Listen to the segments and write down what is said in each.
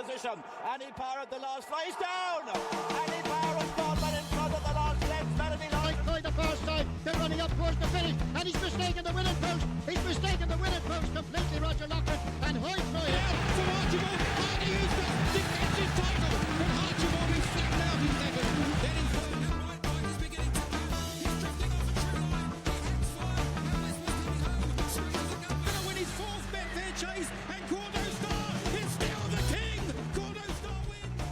position. Annie Power at the last fly. He's down. Annie Power has gone but in front of the last length. Melanie Loughnane. By the first time, they're running up towards the finish, and he's mistaken the winning post. He's mistaken the winning post completely, Roger Loch, and Hoyt from Archibald. Hardy Eustace defends his title, but Archibald is flattened out in second. Then he's followed up right by. He's beginning to power. He's drifting off a true line. He's fire. Alice must be home. Shergar's going to win his fourth Betfair Chase, and Cordo Star is still the king. Cordo Star wins.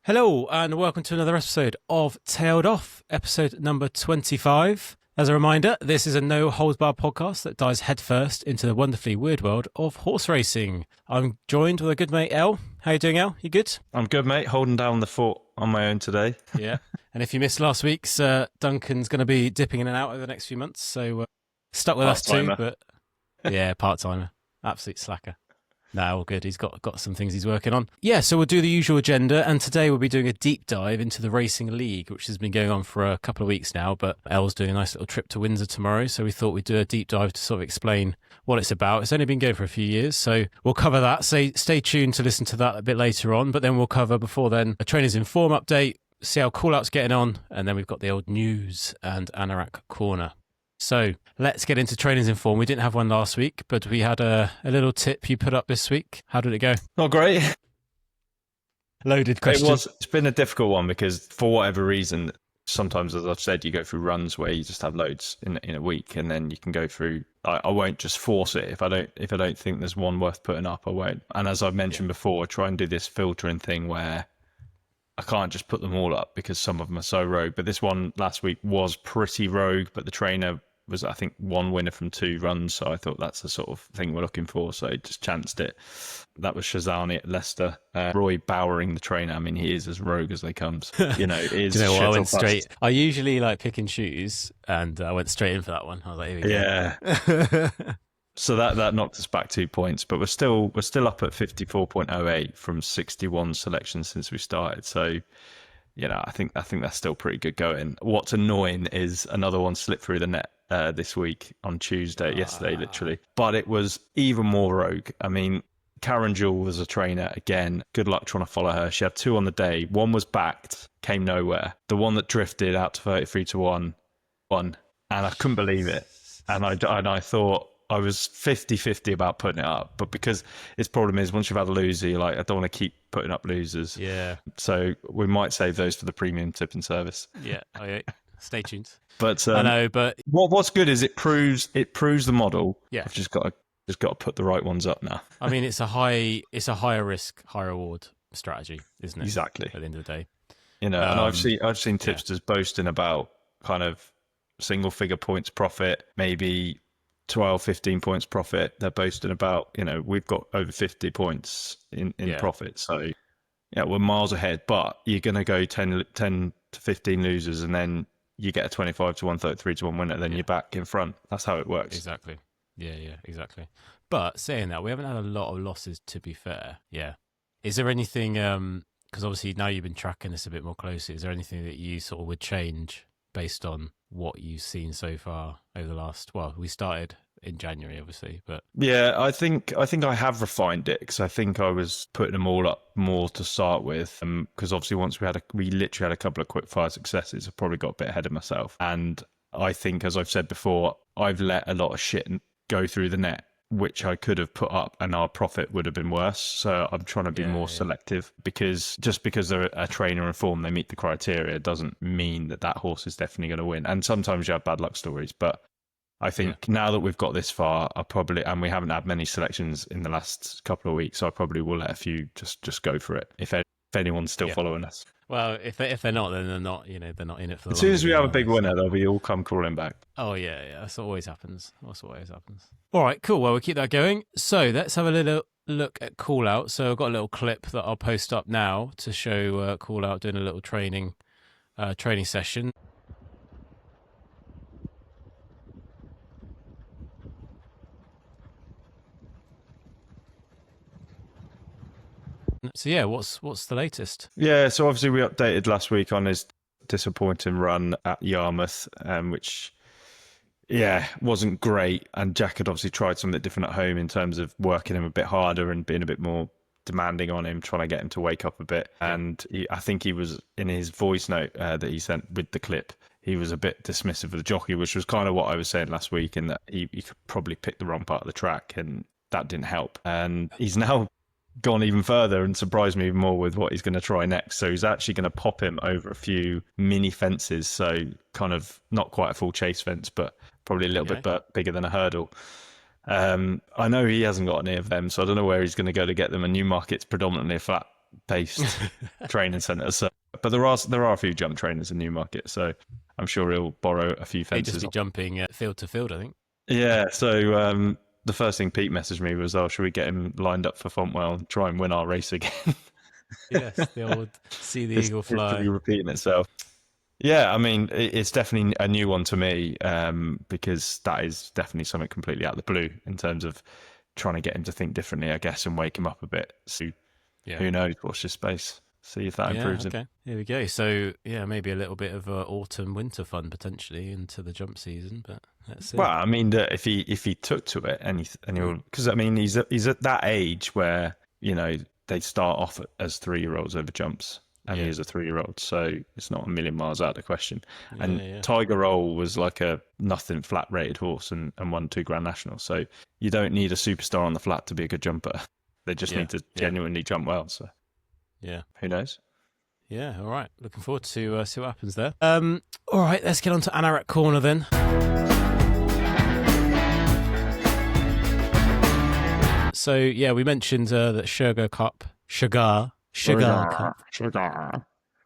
Hello and welcome to another episode of Tailed Off, episode number 25. As a reminder, this is a no-holds-barred podcast that dives headfirst into the wonderfully weird world of horse racing. I'm joined with a good mate, El. How you doing, El? You good? I'm good, mate. Holding down the fort on my own today. Yeah. And if you missed last week's, Duncan's going to be dipping in and out over the next few months, so stuck with us too. But yeah, part-timer. Absolute slacker. No, all good. He's got some things he's working on. Yeah, so we'll do the usual agenda, and today we'll be doing a deep dive into the Racing League, which has been going on for a couple of weeks now, but Elle's doing a nice little trip to Windsor tomorrow, so we thought we'd do a deep dive to sort of explain what it's about. It's only been going for a few years, so we'll cover that. So stay tuned to listen to that a bit later on, but then we'll cover, before then, a TrainersInForm update, see how Callout's getting on, and then we've got the old news and Anorak corner. So let's get into TrainersInForm. We didn't have one last week, but we had a little tip you put up this week. How did it go? Not great. Loaded question. It's been a difficult one because for whatever reason, sometimes, as I've said, you go through runs where you just have loads in a week, and then you can go through. I won't just force it if I don't think there's one worth putting up. I won't. And as I've mentioned before, try and do this filtering thing where I can't just put them all up because some of them are so rogue. But this one last week was pretty rogue, but the trainer was, I think, one winner from 2 runs. So I thought that's the sort of thing we're looking for. So I just chanced it. That was Shazani at Leicester. Roy Bowering, the trainer. I mean, he is as rogue as they comes. You know, is. Do you know what? I went straight. I usually like pick and choose, and I went straight in for that one. I was like, here we go. Yeah. So that knocked us back 2 points, but we're still up at 54.08 from 61 selections since we started. So, you know, I think that's still pretty good going. What's annoying is another one slipped through the net this week on Tuesday, yesterday, literally. But it was even more rogue. I mean, Karen Jewell was a trainer again. Good luck trying to follow her. She had 2 on the day. One was backed, came nowhere. The one that drifted out to 33 to 1 won, and I couldn't believe it. And I thought, I was 50-50 about putting it up, but because its problem is once you've had a loser, you're like, I don't want to keep putting up losers. Yeah. So we might save those for the premium tipping service. Yeah. Okay. Stay tuned. But I know, but what's good is it proves the model. Yeah. I've just got to put the right ones up now. I mean, it's a higher risk, high reward strategy, isn't it? Exactly. At the end of the day, you know, and I've seen tipsters boasting about kind of single figure points profit, maybe 12, 15 points profit. They're boasting about, you know, we've got over 50 points in profit. So, yeah, we're miles ahead, but you're going to go 10 to 15 losers and then you get a 25 to 1, 33 to 1 winner, then you're back in front. That's how it works. Exactly. Yeah, exactly. But saying that, we haven't had a lot of losses, to be fair. Yeah. Is there anything, because obviously now you've been tracking this a bit more closely, is there anything that you sort of would change based on what you've seen so far over the last, well, we started in January, obviously, but yeah, I think I have refined it because I think I was putting them all up more to start with, because obviously once we literally had a couple of quick fire successes, I probably got a bit ahead of myself. And I think, as I've said before, I've let a lot of shit go through the net, which I could have put up and our profit would have been worse. So I'm trying to be more selective, because just because they're a trainer in form, they meet the criteria, doesn't mean that horse is definitely going to win. And sometimes you have bad luck stories, but I think now that we've got this far, and we haven't had many selections in the last couple of weeks, so I probably will let a few just go for it if anyone's still following us. Well, if they're not, then they're not. You know, they're not in it for the as soon as we have a big winner, they'll be all come crawling back. Oh yeah, that's what always happens. All right, cool. Well, we'll keep that going. So let's have a little look at Callout. So I've got a little clip that I'll post up now to show Callout doing a little training session. So yeah, what's the latest? Yeah, so obviously we updated last week on his disappointing run at Yarmouth, which yeah, wasn't great. And Jack had obviously tried something different at home in terms of working him a bit harder and being a bit more demanding on him, trying to get him to wake up a bit. And I think he was, in his voice note that he sent with the clip, he was a bit dismissive of the jockey, which was kind of what I was saying last week, in that he could probably pick the wrong part of the track, and that didn't help. And he's now gone even further and surprised me even more with what he's going to try next. So he's actually going to pop him over a few mini fences, so kind of not quite a full chase fence, but probably a little bit bigger than a hurdle. I know he hasn't got any of them, so I don't know where he's going to go to get them. And Newmarket's predominantly a flat-paced training centre, so but there are a few jump trainers in Newmarket, so I'm sure he'll borrow a few fences. He'd just be jumping field to field, I think. Yeah, so the first thing Pete messaged me was, "Oh, should we get him lined up for Fontwell and try and win our race again?" Yes, the old see the eagle fly. History repeating itself. Yeah, I mean, it's definitely a new one to me, because that is definitely something completely out of the blue in terms of trying to get him to think differently, I guess, and wake him up a bit. So who knows? Watch this space. See if that improves him. Here we go. So, yeah, maybe a little bit of autumn-winter fun potentially into the jump season, but let's see. Well, I mean, if he took to it, because I mean, he's at that age where, you know, they start off as 3-year-olds over jumps, and he is a 3-year-old, so it's not a million miles out of the question. And Tiger Roll was like a nothing flat rated horse and won 2 Grand Nationals, so you don't need a superstar on the flat to be a good jumper. They just need to genuinely jump well. So who knows? Yeah, all right. Looking forward to see what happens there. All right, let's get on to Anorak Corner then. So, yeah, we mentioned that Shergar Cup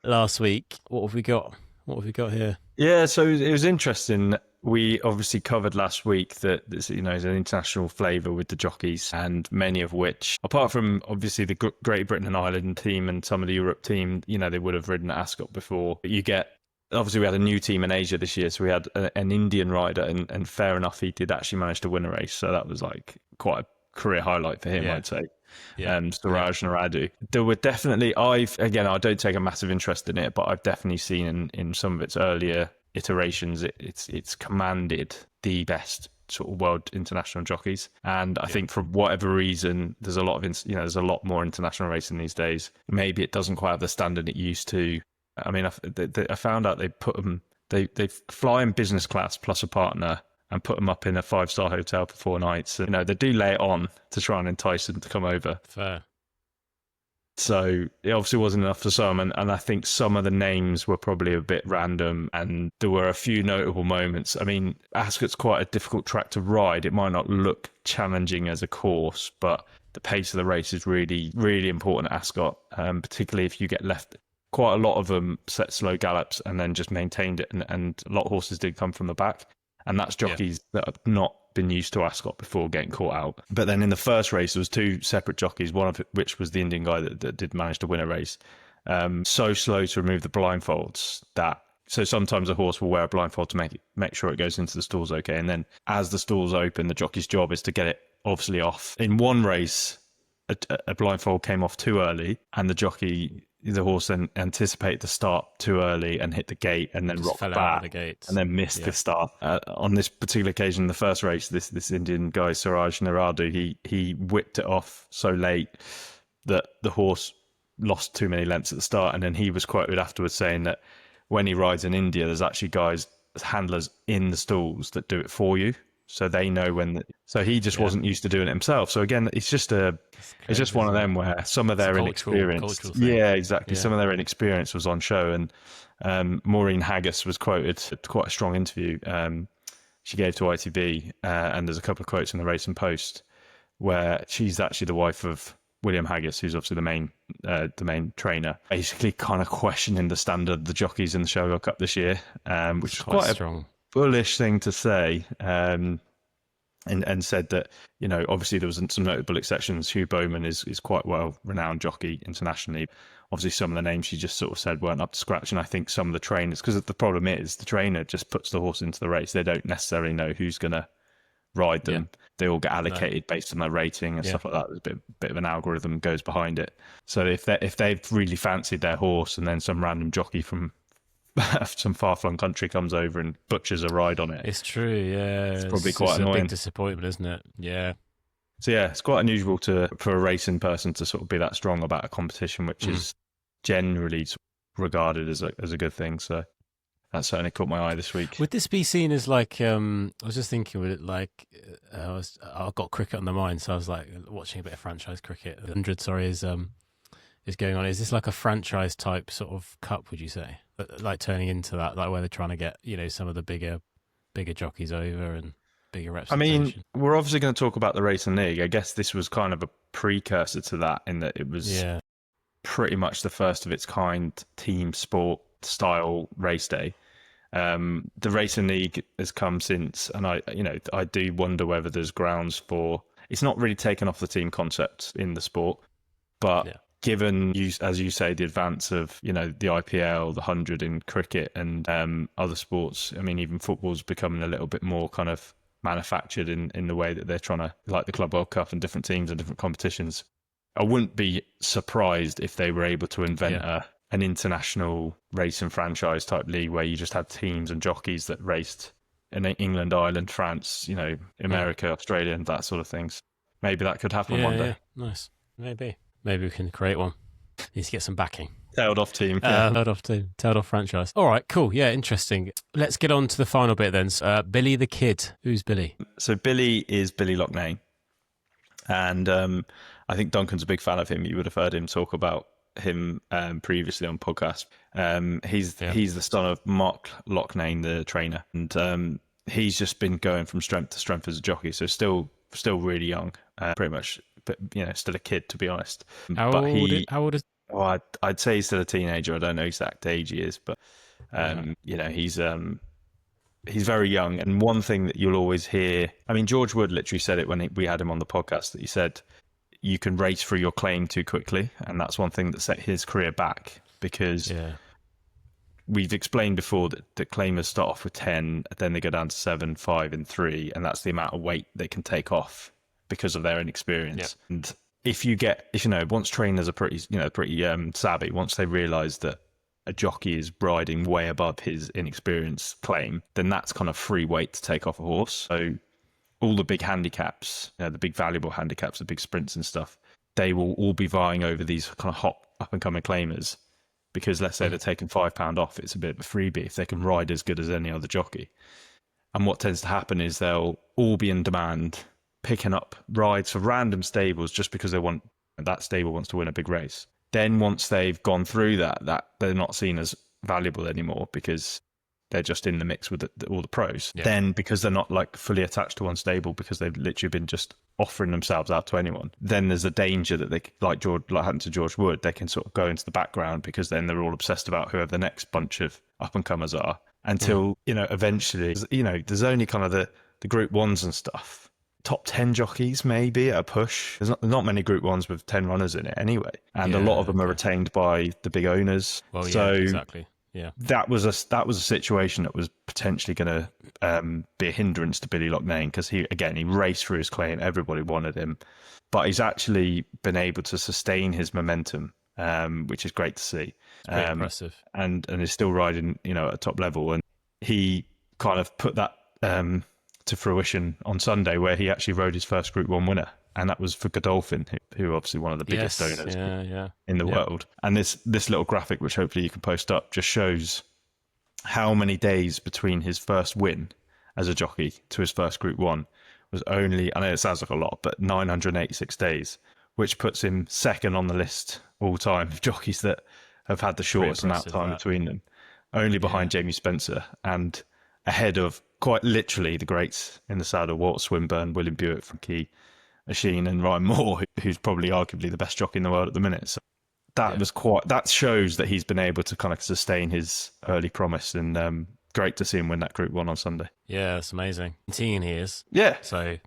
last week. What have we got? What have we got here? Yeah, so it was interesting. We obviously covered last week that there's, you know, there's an international flavour with the jockeys, and many of which, apart from obviously the Great Britain and Ireland team and some of the Europe team, you know, they would have ridden at Ascot before. But you get, obviously we had a new team in Asia this year, so we had an Indian rider, and fair enough, he did actually manage to win a race. So that was like quite a career highlight for him, I'd say. Suraj Naradu. There were definitely, I don't take a massive interest in it, but I've definitely seen in some of its earlier iterations, it's commanded the best sort of world international jockeys. And I think for whatever reason, there's a lot of, there's a lot more international racing these days. Maybe it doesn't quite have the standard it used to. I mean, I found out they put them, they fly in business class plus a partner and put them up in a 5-star hotel for 4 nights. And, they do lay it on to try and entice them to come over. Fair. So it obviously wasn't enough for some. And I think some of the names were probably a bit random, and there were a few notable moments. I mean, Ascot's quite a difficult track to ride. It might not look challenging as a course, but the pace of the race is really, really important at Ascot, particularly if you get left. Quite a lot of them set slow gallops and then just maintained it. And a lot of horses did come from the back. And that's jockeys that have not been used to Ascot before getting caught out. But then in the first race, there was 2 separate jockeys, one of which was the Indian guy that did manage to win a race. So slow to remove the blindfolds so sometimes a horse will wear a blindfold to make sure it goes into the stalls okay. And then as the stalls open, the jockey's job is to get it obviously off. In one race, a blindfold came off too early, and the horse then anticipated the start too early and hit the gate and then rocked back and then missed the start. On this particular occasion, the first race, this Indian guy, Suraj Naradu, he whipped it off so late that the horse lost too many lengths at the start. And then he was quoted afterwards saying that when he rides in India, there's actually handlers in the stalls that do it for you. So they know when. So he just wasn't used to doing it himself. So again, it's just one of them where some of their inexperience. Yeah, exactly. Yeah. Some of their inexperience was on show. And Maureen Haggis was quoted, quite a strong interview she gave to ITV, and there's a couple of quotes in the Race and Post where she's actually the wife of William Haggis, who's obviously the main trainer, basically kind of questioning the standard of the jockeys in the Shergar Cup this year, which is quite strong. Bullish thing to say, and said that, obviously there was some notable exceptions. Hugh Bowman is quite well renowned jockey internationally. Obviously some of the names she just sort of said weren't up to scratch, and I think some of the trainers, because the problem is the trainer just puts the horse into the race. They don't necessarily know who's going to ride them. They all get allocated based on their rating and stuff like that. There's a bit of an algorithm goes behind it. So if they've really fancied their horse, and then some random jockey from some far-flung country comes over and butchers a ride on it. It's true, yeah. It's probably just quite annoying. a big disappointment, isn't it? Yeah. So yeah, it's quite unusual for a racing person to sort of be that strong about a competition, which is generally regarded as a good thing. So that certainly caught my eye this week. Would this be seen as like, I was just thinking, would it like, I've got cricket on the mind, so I was like watching a bit of franchise cricket. 100, sorry, is going on. Is this like a franchise type sort of cup, would you say? Like turning into that, like where they're trying to get, some of the bigger jockeys over and bigger representation? I mean, we're obviously going to talk about the racing league. I guess this was kind of a precursor to that in that it was pretty much the first of its kind team sport style race day. The racing league has come since, and I do wonder whether there's grounds for. It's not really taken off the team concept in the sport, but given as you say, the advance of the IPL, the 100 in cricket, and other sports. I mean, even football's becoming a little bit more kind of manufactured in the way that they're trying to, like the Club World Cup and different teams and different competitions. I wouldn't be surprised if they were able to invent an international racing franchise type league where you just had teams and jockeys that raced in England, Ireland, France, America, Australia, and that sort of things. Maybe that could happen one day. Yeah. Nice. Maybe we can create one. Needs to get some backing. Tailed off team. Tailed off franchise. All right, cool. Yeah, interesting. Let's get on to the final bit then. Billy the Kid. Who's Billy? So Billy is Billy Loughnane. And I think Duncan's a big fan of him. You would have heard him talk about him previously on podcast. He's the son of Mark Loughnane, the trainer. And he's just been going from strength to strength as a jockey. So still really young, pretty much, but still a kid, to be honest. How old is? Well, I'd say he's still a teenager. I don't know exact age he is, but he's very young. And one thing that you'll always hear, I mean, George Wood literally said it when we had him on the podcast, that he said you can race through your claim too quickly, and that's one thing that set his career back, because we've explained before that claimers start off with 10, then they go down to 7, 5 and 3, and that's the amount of weight they can take off because of their inexperience. And if once trainers are pretty savvy, once they realise that a jockey is riding way above his inexperience claim, then that's kind of free weight to take off a horse. So all the big handicaps, the big valuable handicaps, the big sprints and stuff, they will all be vying over these kind of hot up and coming claimers, because let's say they're taking £5 off, it's a bit of a freebie if they can ride as good as any other jockey. And what tends to happen is they'll all be in demand, picking up rides for random stables just because that stable wants to win a big race. Then once they've gone through that they're not seen as valuable anymore because they're just in the mix with all the pros. Then because they're not like fully attached to one stable, because they've literally been just offering themselves out to anyone, then there's a danger that they, like happened to George Wood, they can sort of go into the background, because then they're all obsessed about whoever the next bunch of up and comers are, until eventually there's only kind of the group ones and stuff. Top 10 jockeys maybe at a push. There's not many group ones with 10 runners in it anyway, and a lot of them are retained by the big owners. Well, so exactly. Yeah, that was a situation that was potentially going to be a hindrance to Billy Loughnane, because he raced through his claim, everybody wanted him, but he's actually been able to sustain his momentum, which is great to see. It's pretty impressive, and is still riding at a top level. And he kind of put that to fruition on Sunday, where he actually rode his first Group 1 winner, and that was for Godolphin, who are obviously one of the biggest owners in the world. And this little graphic, which hopefully you can post up, just shows how many days between his first win as a jockey to his first Group 1 was only, I know it sounds like a lot, but 986 days, which puts him second on the list all time of jockeys that have had the shortest amount of time between them, only behind Jamie Spencer, and ahead of quite literally the greats in the saddle: Walt Swinburne, William Buick, Frankie Asheen, and Ryan Moore, who's probably arguably the best jockey in the world at the minute. So that shows that he's been able to kind of sustain his early promise, and great to see him win that Group 1 on Sunday. Yeah, that's amazing. 19 he is. Yeah. So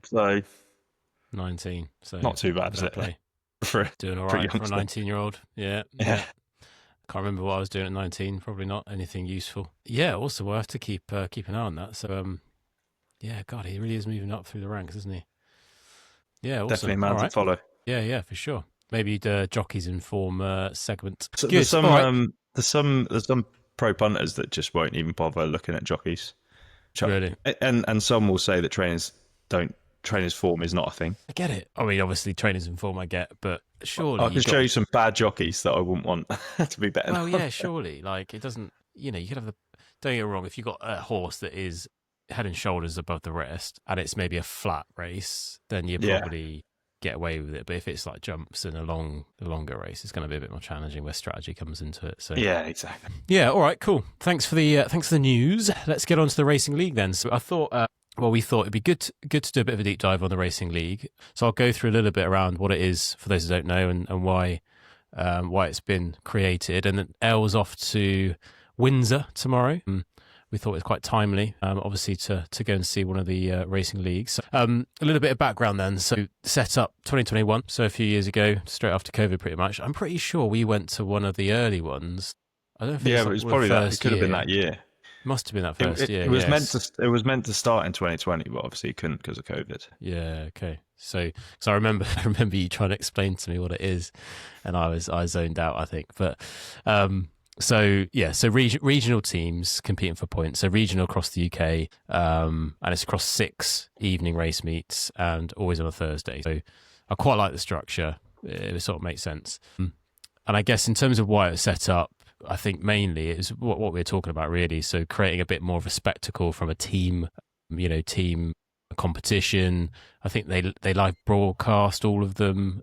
19. So not too bad, is it? Doing all right for a 19-year-old. Yeah. Can't remember what I was doing at 19. Probably not anything useful. Yeah, also we'll have to keep an eye on that. So, God, he really is moving up through the ranks, isn't he? Yeah, awesome. Definitely a man to follow. Yeah, for sure. Maybe the Jockeys in Form segment. So Good. there's some pro punters that just won't even bother looking at jockeys. Really? And some will say that trainers form is not a thing. I get it. I mean, obviously, trainers inform I get, but surely I can show you some bad jockeys that I wouldn't want to be better. Well, yeah, surely. Like, it doesn't. You could have the. Don't get me wrong. If you've got a horse that is head and shoulders above the rest, and it's maybe a flat race, then you probably get away with it. But if it's like jumps and a longer race, it's going to be a bit more challenging where strategy comes into it. So Yeah, exactly. yeah, all right, cool. Thanks for the news. Let's get on to the racing league then. So I thought, we thought it'd be good to do a bit of a deep dive on the racing league. So I'll go through a little bit around what it is for those who don't know and why it's been created. And then Elle's off to Windsor tomorrow. We thought it was quite timely, obviously, to go and see one of the racing leagues. A little bit of background then. So set up 2021, so a few years ago, straight after COVID pretty much. I'm pretty sure we went to one of the early ones. I don't think But it was probably that. It could have been that year. Must have been that first year. It was meant to start in 2020, but obviously it couldn't because of COVID. Yeah, okay. So I remember you trying to explain to me what it is, and I zoned out, I think. But so regional teams competing for points. So regional across the UK, and it's across 6 evening race meets and always on a Thursday. So I quite like the structure. It sort of makes sense. And I guess in terms of why it was set up, I think mainly is what we're talking about really. So creating a bit more of a spectacle from a team competition. I think they live broadcast all of them,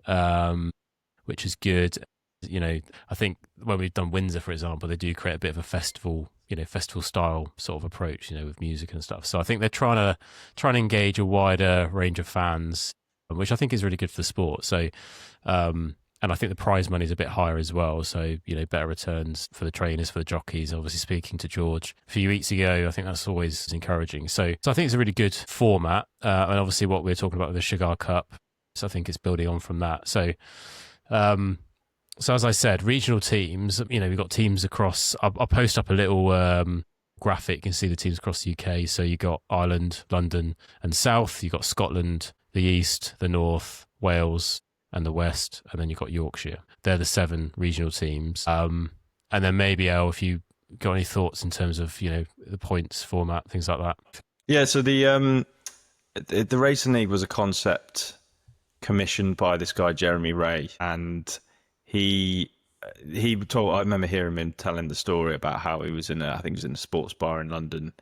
which is good. I think when we've done Windsor, for example, they do create a bit of a festival style sort of approach, with music and stuff. So I think they're trying to engage a wider range of fans, which I think is really good for the sport. So, and I think the prize money is a bit higher as well. So, better returns for the trainers, for the jockeys. Obviously, speaking to George a few weeks ago, I think that's always encouraging. So I think it's a really good format. And obviously what we're talking about with the Shergar Cup. So I think it's building on from that. So, so as I said, regional teams, we've got teams across, I'll post up a little graphic. You can see the teams across the UK. So you've got Ireland, London and South. You've got Scotland, the East, the North, Wales and the West. And then you've got Yorkshire. They're the 7 regional teams. And then maybe, El, if you got any thoughts in terms of, the points format, things like that. Yeah, so the Racing League was a concept commissioned by this guy, Jeremy Ray, and he told. I remember hearing him telling the story about how he was in a sports bar in London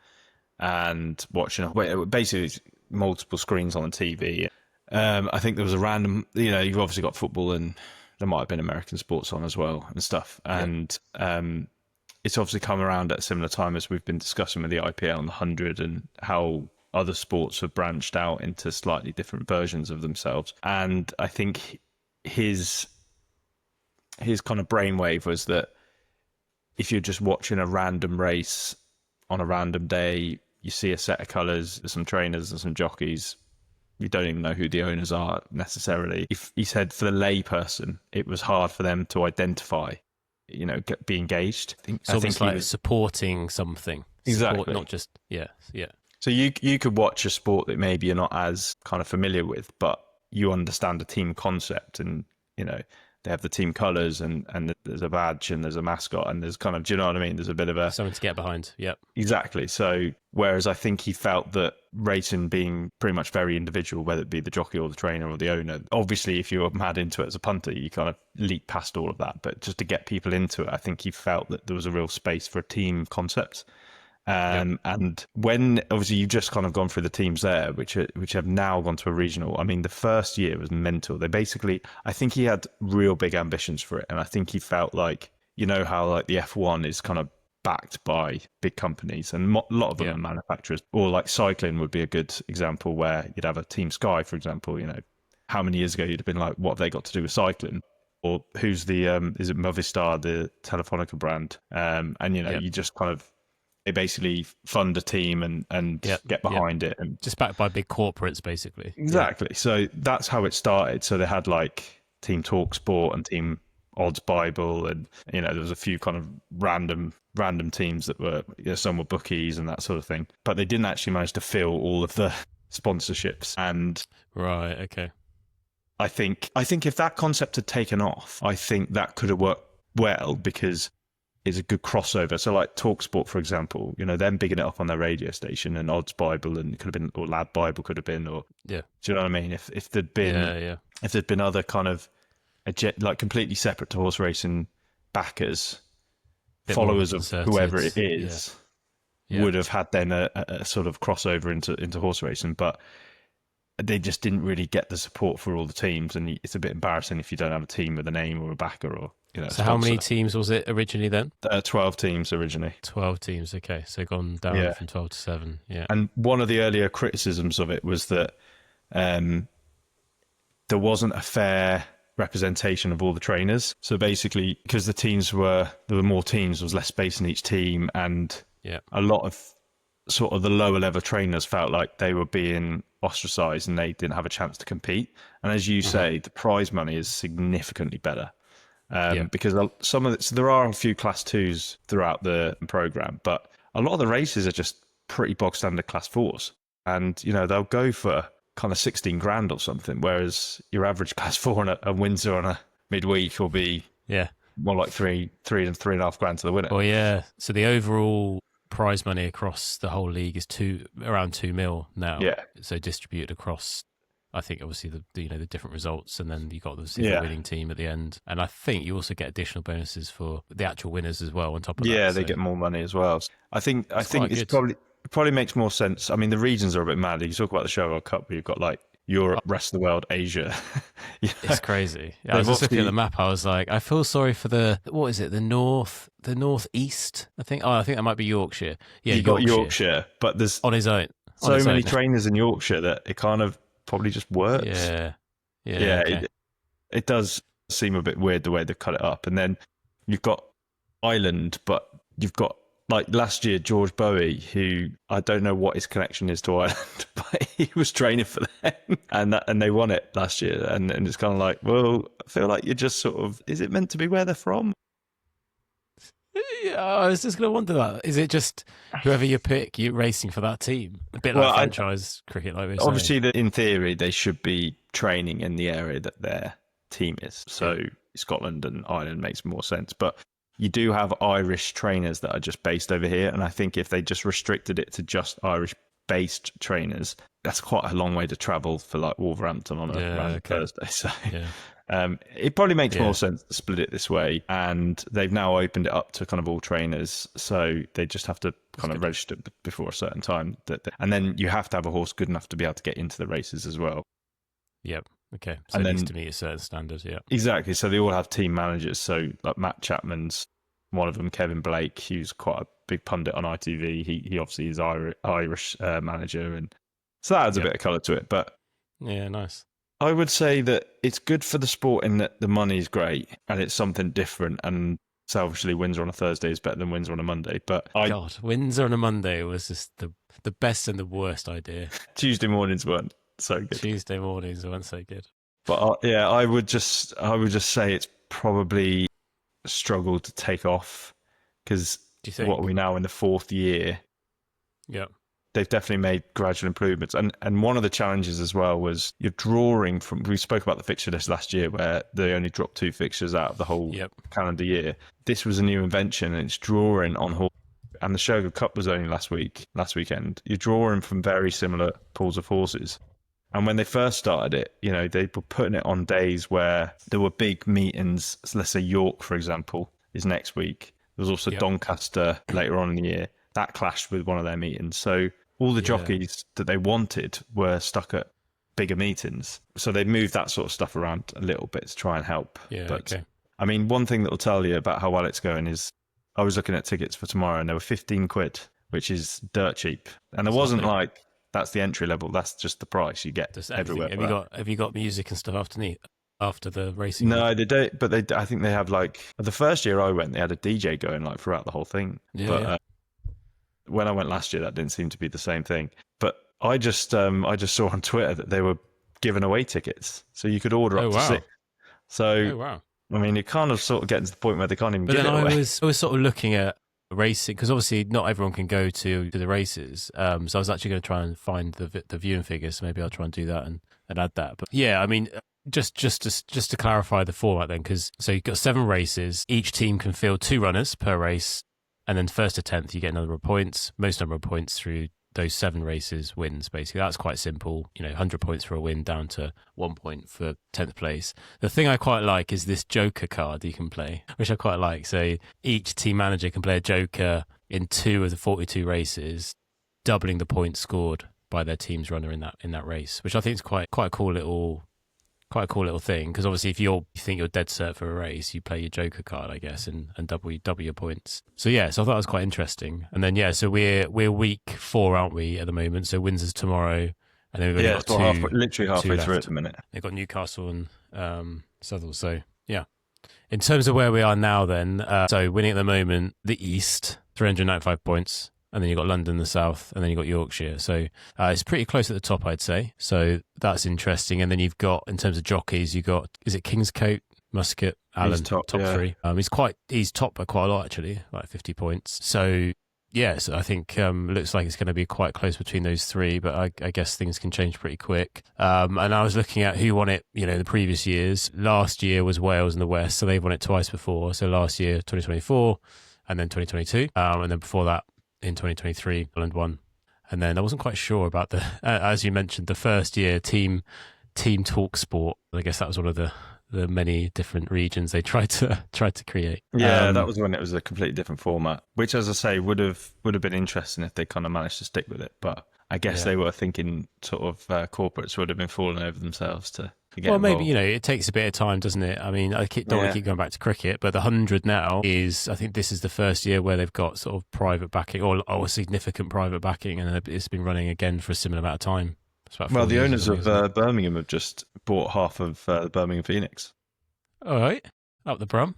and watching basically multiple screens on the TV. I think there was a random, you've obviously got football and there might have been American sports on as well and stuff. And it's obviously come around at a similar time as we've been discussing with the IPL and the 100 and how other sports have branched out into slightly different versions of themselves. And I think his kind of brainwave was that if you're just watching a random race on a random day, you see a set of colours, there's some trainers and some jockeys, you don't even know who the owners are necessarily. He said for the lay person, it was hard for them to identify, be engaged. I think he was supporting something. Exactly. Not just, yeah. So you could watch a sport that maybe you're not as kind of familiar with, but you understand the team concept and, they have the team colours and there's a badge and there's a mascot and there's kind of, do you know what I mean? There's a bit of a... Something to get behind, yep. Exactly. So whereas I think he felt that racing being pretty much very individual, whether it be the jockey or the trainer or the owner, obviously if you're mad into it as a punter, you kind of leap past all of that. But just to get people into it, I think he felt that there was a real space for a team concept. And when obviously you've just kind of gone through the teams there, which have now gone to a regional. I mean, the first year was mental. They basically, I think he had real big ambitions for it, and I think he felt like, how like the F1 is kind of backed by big companies, and a lot of them are manufacturers. Or like cycling would be a good example where you'd have a Team Sky, for example. How many years ago you'd have been like, what have they got to do with cycling? Or who's the is it Movistar, the Telefonica brand? You just kind of. They basically fund a team and get behind it. And just backed by big corporates, basically. Exactly. So that's how it started. So they had like Team TalkSport and Team Odds Bible. And, there was a few kind of random teams that were, some were bookies and that sort of thing. But they didn't actually manage to fill all of the sponsorships. And right, okay. I think if that concept had taken off, I think that could have worked well because is a good crossover. So like TalkSport, for example, them bigging it up on their radio station, and Odds Bible, and it could have been, or Lad Bible could have been, or Yeah. do you know what I mean? If there'd been if there'd been other kind of like completely separate to horse racing backers, followers of whoever it is, would have had then a sort of crossover into horse racing, but they just didn't really get the support for all the teams, and it's a bit embarrassing if you don't have a team with a name or a backer or So how many teams was it originally then? 12 teams originally. 12 teams, okay. So gone down from 12 to 7, yeah. And one of the earlier criticisms of it was that there wasn't a fair representation of all the trainers. So basically, because there were more teams, there was less space in each team, and a lot of sort of the lower level trainers felt like they were being ostracized and they didn't have a chance to compete. And as you say, the prize money is significantly better. Because there are a few class 2s throughout the program, but a lot of the races are just pretty bog standard class 4s, and they'll go for kind of 16 grand or something, whereas your average class 4 on a Windsor on a midweek will be more like three and 3.5 grand to the winner. Well, yeah. So the overall prize money across the whole league is around 2 mil now. Yeah. So distributed across, I think, obviously the different results, and then you got the winning team at the end, and I think you also get additional bonuses for the actual winners as well on top of that. Yeah, they get more money as well. I think it's probably makes more sense. I mean, the regions are a bit mad. You talk about the Shergar Cup, where you've got like Europe, rest of the world, Asia. It's crazy. Yeah, I was just looking at the map. I was like, I feel sorry for the northeast. I think that might be Yorkshire. Yeah, you got Yorkshire, but there's on his own so many trainers in Yorkshire that it kind of probably just works. Yeah. Okay. It does seem a bit weird the way they've cut it up. And then you've got Ireland, but you've got, like last year, George Bowie, who I don't know what his connection is to Ireland, but he was training for them, and they won it last year. And it's kind of like, well, I feel like you're just sort of, is it meant to be where they're from? Yeah, I was just going to wonder that. Is it just whoever you pick, you're racing for that team? A bit like franchise cricket, like we were obviously, in theory, they should be training in the area that their team is. So Scotland and Ireland makes more sense. But you do have Irish trainers that are just based over here. And I think if they just restricted it to just Irish-based trainers, that's quite a long way to travel for like Wolverhampton on a Thursday. So it probably makes more sense to split it this way. And they've now opened it up to kind of all trainers. So they just have to kind of register before a certain time. And then you have to have a horse good enough to be able to get into the races as well. Yep. Okay. So it needs to meet a certain standard. Yeah. Exactly. So they all have team managers. So like Matt Chapman's one of them, Kevin Blake, who's quite a big pundit on ITV. He obviously is Irish manager, and so that adds a bit of colour to it. But yeah, nice. I would say that it's good for the sport in that the money's great and it's something different. And selfishly, Windsor on a Thursday is better than Windsor on a Monday. But Windsor on a Monday was just the best and the worst idea. Tuesday mornings weren't so good. Tuesday mornings weren't so good. But I would just say it's probably struggled to take off, because what are we now in the 4th year? Yeah. They've definitely made gradual improvements. And one of the challenges as well was you're drawing from, we spoke about the fixture list last year where they only dropped 2 fixtures out of the whole calendar year. This was a new invention, and it's drawing on horse. And the Shergar Cup was only last weekend. You're drawing from very similar pools of horses. And when they first started it, they were putting it on days where there were big meetings. So let's say York, for example, is next week. There was also Doncaster later on in the year. That clashed with one of their meetings. So all the jockeys that they wanted were stuck at bigger meetings. So they moved that sort of stuff around a little bit to try and help. Yeah, but I mean, one thing that will tell you about how well it's going is I was looking at tickets for tomorrow and they were 15 quid, which is dirt cheap. And there wasn't like, that's the entry level. That's just the price you get just everywhere. Have you got music and stuff after the racing? No, they don't. But I think they have like the first year I went, they had a DJ going like throughout the whole thing. When I went last year, that didn't seem to be the same thing. But I just saw on Twitter that they were giving away tickets, so you could order up to 6. So I mean, it kind of sort of getting to the point where they can't even give it away. I was sort of looking at racing, because obviously not everyone can go to the races, so I was actually going to try and find the viewing figures, so maybe I'll try and do that and add that. But yeah, I mean, just to clarify the format then, because so you've got 7 races. Each team can field 2 runners per race, and then first to 10th you get a number of points. Most number of points through those 7 races wins. Basically, that's quite simple. 100 points for a win, down to 1 point for 10th place. The thing I quite like is this Joker card you can play, which I quite like. So each team manager can play a Joker in 2 of the 42 races, doubling the points scored by their team's runner in that race, which I think is quite a cool little thing. Because obviously, if you think you're dead cert for a race, you play your Joker card, I guess, and double your points. So I thought that was quite interesting. And then so we're week 4, aren't we, at the moment? So Windsor's tomorrow, and then we've only got literally halfway through at the minute. They've got Newcastle and Southall. So in terms of where we are now, then so winning at the moment, the East 395 points. And then you've got London, the South, and then you've got Yorkshire. So it's pretty close at the top, I'd say. So that's interesting. And then you've got, in terms of jockeys, is it Kingscote, Muscat, Allen, top 3? He's top by quite a lot, actually, like 50 points. So, so I think looks like it's going to be quite close between those 3, but I guess things can change pretty quick. And I was looking at who won it, in the previous years. Last year was Wales in the West, so they've won it twice before. So last year, 2024, and then 2022. And then before that, in 2023, Ireland won. And then I wasn't quite sure about the, as you mentioned, the first year team talk sport. I guess that was one of the many different regions they tried to create. Yeah, that was when it was a completely different format, which, as I say, would have been interesting if they kind of managed to stick with it. But I guess they were thinking sort of corporates would have been falling over themselves to get involved. Maybe, it takes a bit of time, doesn't it? I mean, don't want to keep going back to cricket, but the 100 now is, I think this is the first year where they've got sort of private backing or significant private backing, and it's been running again for a similar amount of time. Well, the owners of Birmingham have just bought half of the Birmingham Phoenix. All right, up the brum.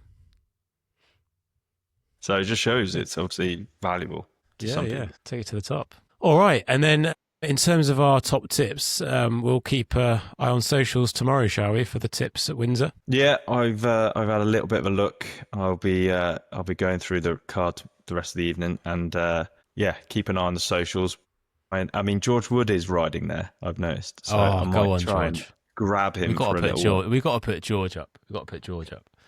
So it just shows it's obviously valuable to some people. Take it to the top. All right, and then in terms of our top tips, we'll keep an eye on socials tomorrow, shall we, for the tips at Windsor? Yeah, I've had a little bit of a look. I'll be going through the card the rest of the evening, and keep an eye on the socials. I mean, George Wood is riding there, I've noticed. So I might try and grab him for a little while. We've got to put George up.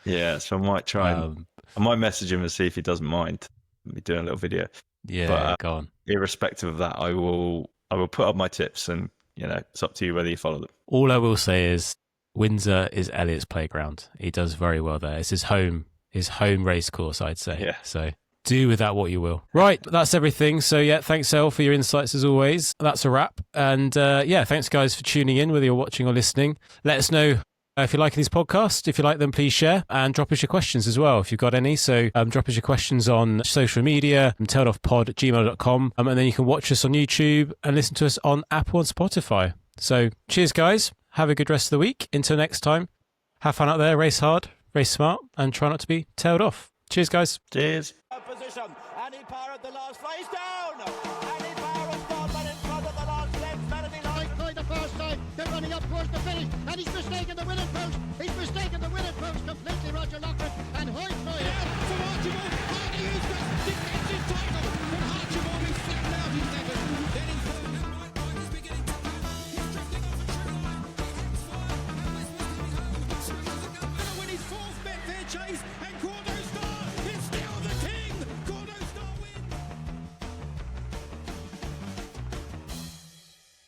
Yeah, so I might try and I might message him and see if he doesn't mind me doing a little video. Yeah, but, go on. Irrespective of that, I will put up my tips, and it's up to you whether you follow them. All I will say is Windsor is Elliot's playground. He does very well there. It's his home race course, I'd say. Yeah. So do with that what you will. Right, that's everything. So thanks El for your insights as always. That's a wrap. And thanks guys for tuning in, whether you're watching or listening. Let us know if you like these podcasts. If you like them, please share and drop us your questions as well if you've got any. So drop us your questions on social media, tailedoffpod@gmail.com, and then you can watch us on YouTube and listen to us on Apple and Spotify. So cheers guys, have a good rest of the week. Until next time, have fun out there, race hard, race smart, and try not to be tailed off. Cheers guys. Cheers. Position, and he powered the